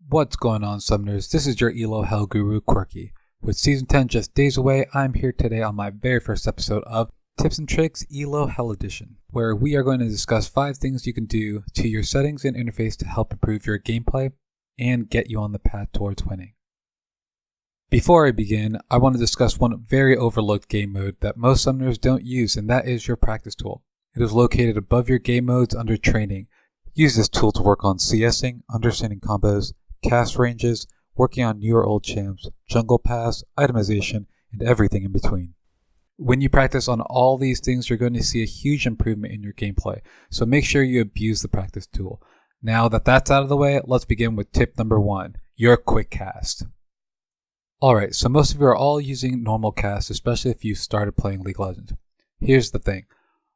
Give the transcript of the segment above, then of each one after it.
What's going on, Summoners? This is your Elo Hell Guru Quirky. With Season 10 just days away, I'm here today on my very first episode of Tips and Tricks Elo Hell Edition, where we are going to discuss 5 things you can do to your settings and interface to help improve your gameplay and get you on the path towards winning. Before I begin, I want to discuss one very overlooked game mode that most Summoners don't use, and that is your practice tool. It is located above your game modes under training. Use this tool to work on CSing, understanding combos, cast ranges, working on new or old champs, jungle pass, itemization, and everything in between. When you practice on all these things, you're going to see a huge improvement in your gameplay, so make sure you abuse the practice tool. Now that that's out of the way, let's begin with tip number 1, your quick cast. Alright, so most of you are all using normal cast, especially if you started playing League of Legends. Here's the thing.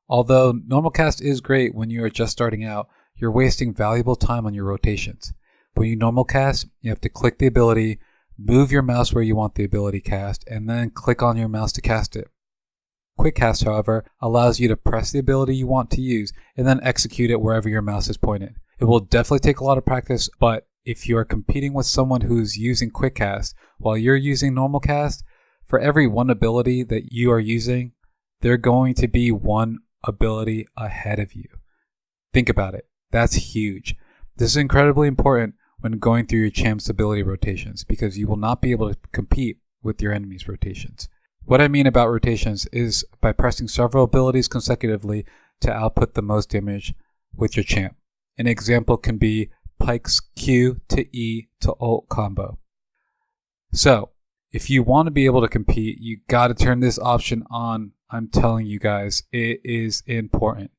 Although normal cast is great when you are just starting out, you're wasting valuable time on your rotations. When you normal cast, you have to click the ability, move your mouse where you want the ability cast, and then click on your mouse to cast it. Quick cast, however, allows you to press the ability you want to use and then execute it wherever your mouse is pointed. It will definitely take a lot of practice, but if you are competing with someone who's using quick cast while you're using normal cast, for every one ability that you are using, they're going to be one ability ahead of you. Think about it. That's huge. This is incredibly important when going through your champ's ability rotations because you will not be able to compete with your enemy's rotations. What I mean about rotations is by pressing several abilities consecutively to output the most damage with your champ. An example can be Pyke's Q to E to ult combo. So, if you want to be able to compete, you got to turn this option on. I'm telling you guys, it is important.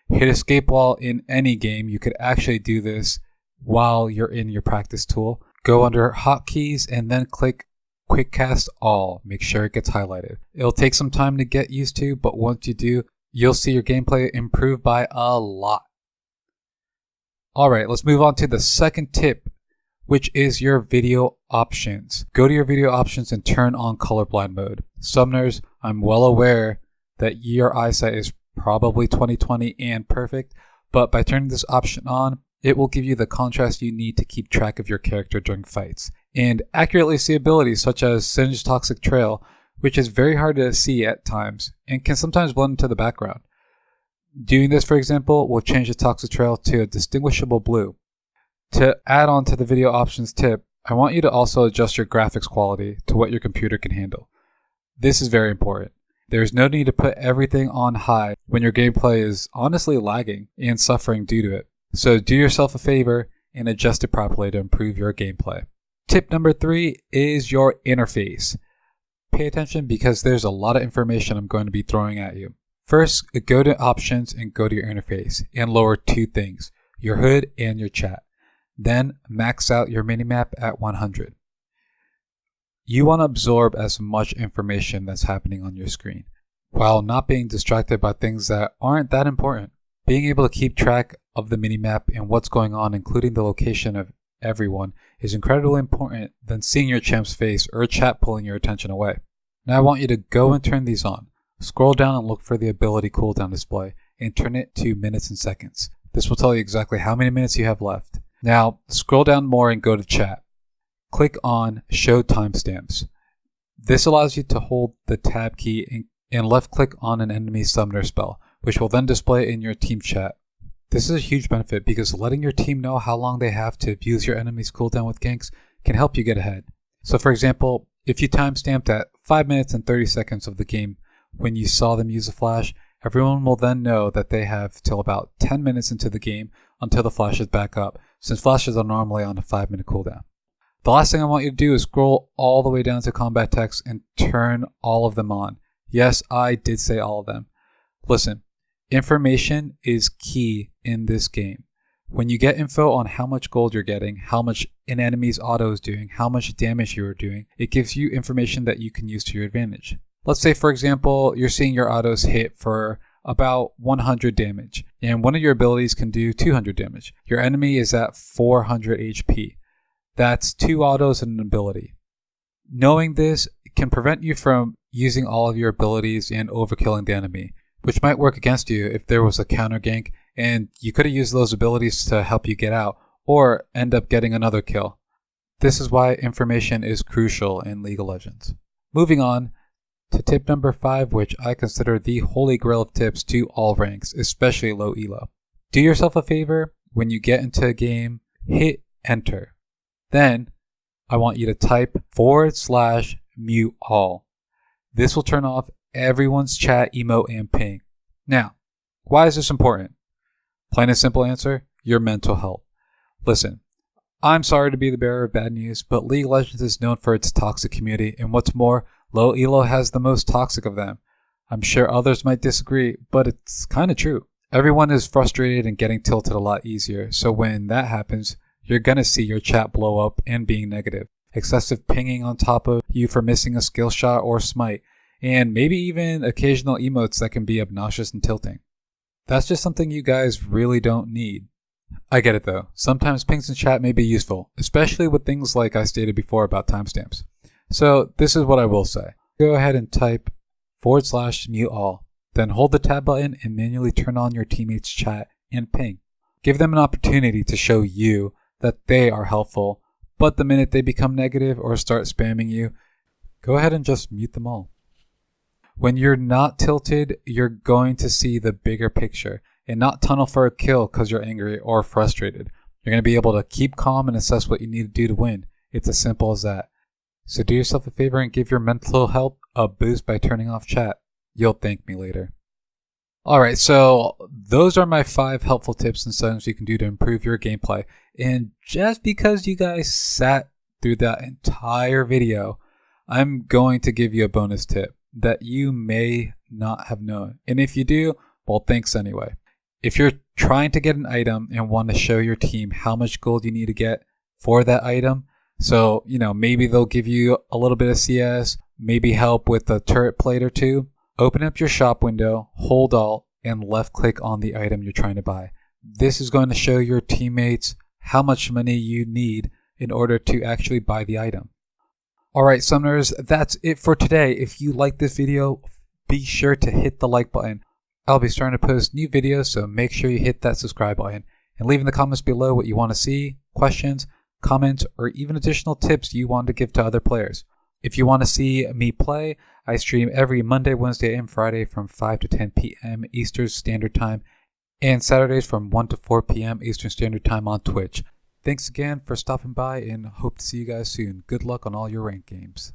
Hit escape while in any game. You could actually do this while you're in your practice tool. Go under hotkeys and then click quick cast all. Make sure it gets highlighted. It'll take some time to get used to, but once you do, you'll see your gameplay improve by a lot. Alright, let's move on to the second tip, which is your video options. Go to your video options and turn on colorblind mode. Summoners, I'm well aware that your eyesight is probably 20/20 and perfect, but by turning this option on, it will give you the contrast you need to keep track of your character during fights, and accurately see abilities such as Singe Toxic Trail, which is very hard to see at times, and can sometimes blend into the background. Doing this, for example, will change the Toxic Trail to a distinguishable blue. To add on to the video options tip, I want you to also adjust your graphics quality to what your computer can handle. This is very important. There's no need to put everything on high when your gameplay is honestly lagging and suffering due to it. So do yourself a favor and adjust it properly to improve your gameplay. Tip number 3 is your interface. Pay attention because there's a lot of information I'm going to be throwing at you. First, go to options and go to your interface and lower 2 things, your HUD and your chat. Then max out your minimap at 100. You want to absorb as much information that's happening on your screen, while not being distracted by things that aren't that important. Being able to keep track of the minimap and what's going on, including the location of everyone, is incredibly important than seeing your champ's face or chat pulling your attention away. Now I want you to go and turn these on. Scroll down and look for the ability Cooldown Display and turn it to minutes and seconds. This will tell you exactly how many minutes you have left. Now scroll down more and go to chat. Click on Show Timestamps. This allows you to hold the tab key and left click on an enemy summoner spell, which will then display in your team chat. This is a huge benefit because letting your team know how long they have to abuse your enemy's cooldown with ganks can help you get ahead. So for example, if you timestamped at 5 minutes and 30 seconds of the game when you saw them use a flash, everyone will then know that they have till about 10 minutes into the game until the flash is back up, since flashes are normally on a 5-minute cooldown. The last thing I want you to do is scroll all the way down to combat text and turn all of them on. Yes, I did say all of them. Listen, information is key in this game. When you get info on how much gold you're getting, how much an enemy's auto is doing, how much damage you are doing, it gives you information that you can use to your advantage. Let's say, for example, you're seeing your autos hit for about 100 damage, and one of your abilities can do 200 damage. Your enemy is at 400 HP. That's 2 autos and an ability. Knowing this can prevent you from using all of your abilities and overkilling the enemy, which might work against you if there was a counter gank and you could have used those abilities to help you get out or end up getting another kill. This is why information is crucial in League of Legends. Moving on to tip number 5, which I consider the holy grail of tips to all ranks, especially low elo. Do yourself a favor, when you get into a game, hit enter. Then, I want you to type /mute all. This will turn off everyone's chat, emote, and ping. Now, why is this important? Plain and simple answer, your mental health. Listen, I'm sorry to be the bearer of bad news, but League of Legends is known for its toxic community, and what's more, Low Elo has the most toxic of them. I'm sure others might disagree, but it's kind of true. Everyone is frustrated and getting tilted a lot easier, so when that happens, you're gonna see your chat blow up and being negative. Excessive pinging on top of you for missing a skill shot or smite, and maybe even occasional emotes that can be obnoxious and tilting. That's just something you guys really don't need. I get it though. Sometimes pings in chat may be useful, especially with things like I stated before about timestamps. So this is what I will say. Go ahead and type /mute all. Then hold the tab button and manually turn on your teammates' chat and ping. Give them an opportunity to show you that they are helpful, but the minute they become negative or start spamming you, go ahead and just mute them all. When you're not tilted, you're going to see the bigger picture and not tunnel for a kill because you're angry or frustrated. You're going to be able to keep calm and assess what you need to do to win. It's as simple as that. So do yourself a favor and give your mental health a boost by turning off chat. You'll thank me later. Alright, so those are my 5 helpful tips and settings you can do to improve your gameplay. And just because you guys sat through that entire video, I'm going to give you a bonus tip that you may not have known. And if you do, well, thanks anyway. If you're trying to get an item and want to show your team how much gold you need to get for that item, so, maybe they'll give you a little bit of CS, maybe help with a turret plate or two, open up your shop window, hold Alt, and left click on the item you're trying to buy. This is going to show your teammates how much money you need in order to actually buy the item. Alright, Summoners, that's it for today. If you like this video, be sure to hit the like button. I'll be starting to post new videos, so make sure you hit that subscribe button. And leave in the comments below what you want to see, questions, comments, or even additional tips you want to give to other players. If you want to see me play, I stream every Monday, Wednesday, and Friday from 5 to 10 p.m. Eastern Standard Time, and Saturdays from 1 to 4 p.m. Eastern Standard Time on Twitch. Thanks again for stopping by and hope to see you guys soon. Good luck on all your ranked games.